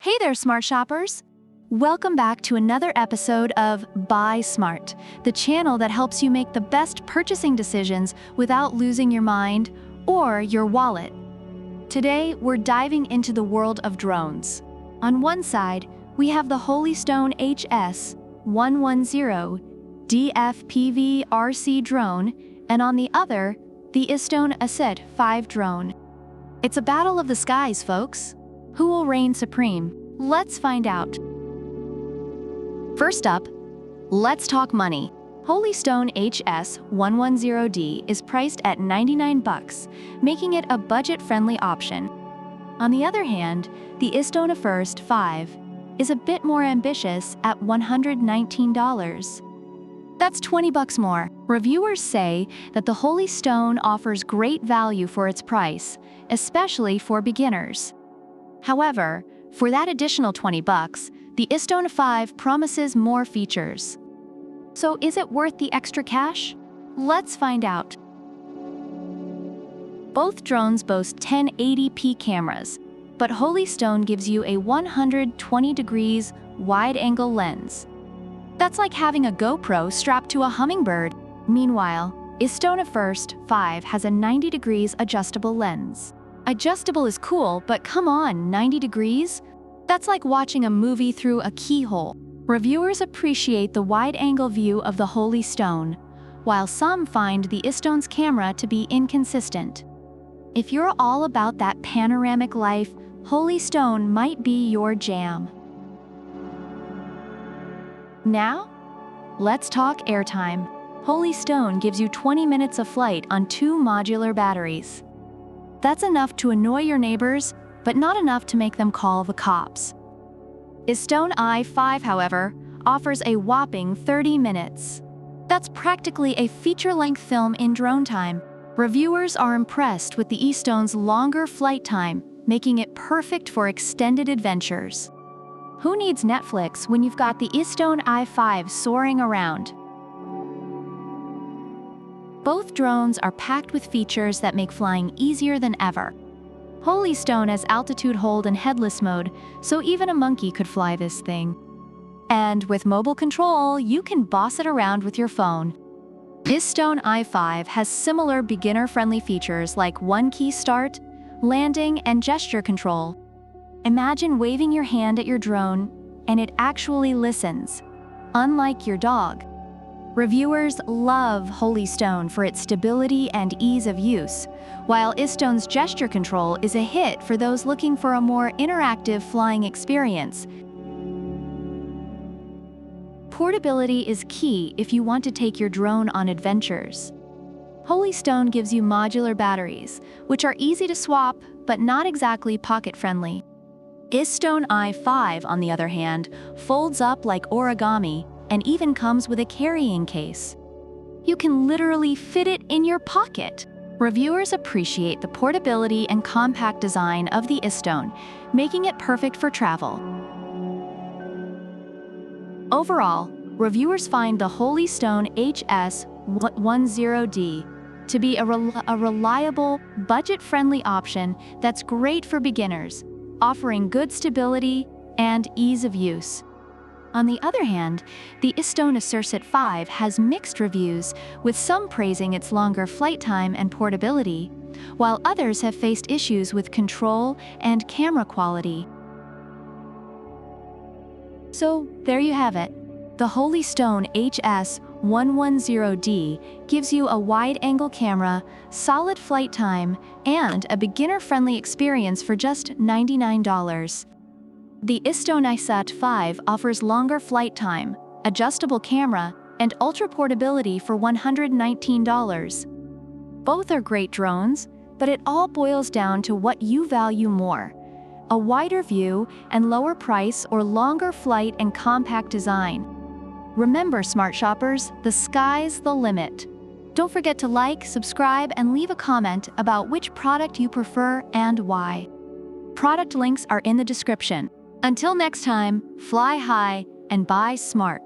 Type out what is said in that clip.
Hey there, smart shoppers! Welcome back to another episode of Buy Smart, the channel that helps you make the best purchasing decisions without losing your mind or your wallet. Today, we're diving into the world of drones. On one side, we have the Holystone HS110D FPV RC drone, and on the other, the istone HS110D drone. It's a battle of the skies, folks. Who will reign supreme? Let's find out. First up, let's talk money. Holystone HS110D is priced at $99, making it a budget-friendly option. On the other hand, the istone HS110D is a bit more ambitious at $119. That's $20 more. Reviewers say that the Holystone offers great value for its price, especially for beginners. However, for that additional $20, the istone HS110D promises more features. So is it worth the extra cash? Let's find out. Both drones boast 1080p cameras, but Holystone gives you a 120 degrees wide-angle lens. That's like having a GoPro strapped to a hummingbird. Meanwhile, istone HS110D has a 90 degrees adjustable lens. Adjustable is cool, but come on, 90 degrees? That's like watching a movie through a keyhole. Reviewers appreciate the wide-angle view of the Holystone, while some find the istone's camera to be inconsistent. If you're all about that panoramic life, Holystone might be your jam. Now, let's talk airtime. Holystone gives you 20 minutes of flight on 2 modular batteries. That's enough to annoy your neighbors, but not enough to make them call the cops. Istone HS110D, however, offers a whopping 30 minutes. That's practically a feature-length film in drone time. Reviewers are impressed with the istone's longer flight time, making it perfect for extended adventures. Who needs Netflix when you've got the istone HS110D soaring around? Both drones are packed with features that make flying easier than ever. Holystone has altitude hold and headless mode, so even a monkey could fly this thing. And with mobile control, you can boss it around with your phone. Istone HS110D has similar beginner-friendly features like one-key start, landing, and gesture control. Imagine waving your hand at your drone, and it actually listens, unlike your dog. Reviewers love Holystone for its stability and ease of use, while istone's gesture control is a hit for those looking for a more interactive flying experience. Portability is key if you want to take your drone on adventures. Holystone gives you modular batteries, which are easy to swap but not exactly pocket-friendly. Istone HS110D, on the other hand, folds up like origami and even comes with a carrying case. You can literally fit it in your pocket. Reviewers appreciate the portability and compact design of the istone, making it perfect for travel. Overall, reviewers find the Holystone HS110D to be a reliable, budget-friendly option that's great for beginners, offering good stability and ease of use. On the other hand, the istone HS110D has mixed reviews, with some praising its longer flight time and portability, while others have faced issues with control and camera quality. So, there you have it. The Holystone HS110D gives you a wide-angle camera, solid flight time, and a beginner-friendly experience for just $99. The istone HS110D offers longer flight time, adjustable camera, and ultra portability for $119. Both are great drones, but it all boils down to what you value more: a wider view and lower price, or longer flight and compact design. Remember, smart shoppers, the sky's the limit. Don't forget to like, subscribe, and leave a comment about which product you prefer and why. Product links are in the description. Until next time, fly high and buy smart.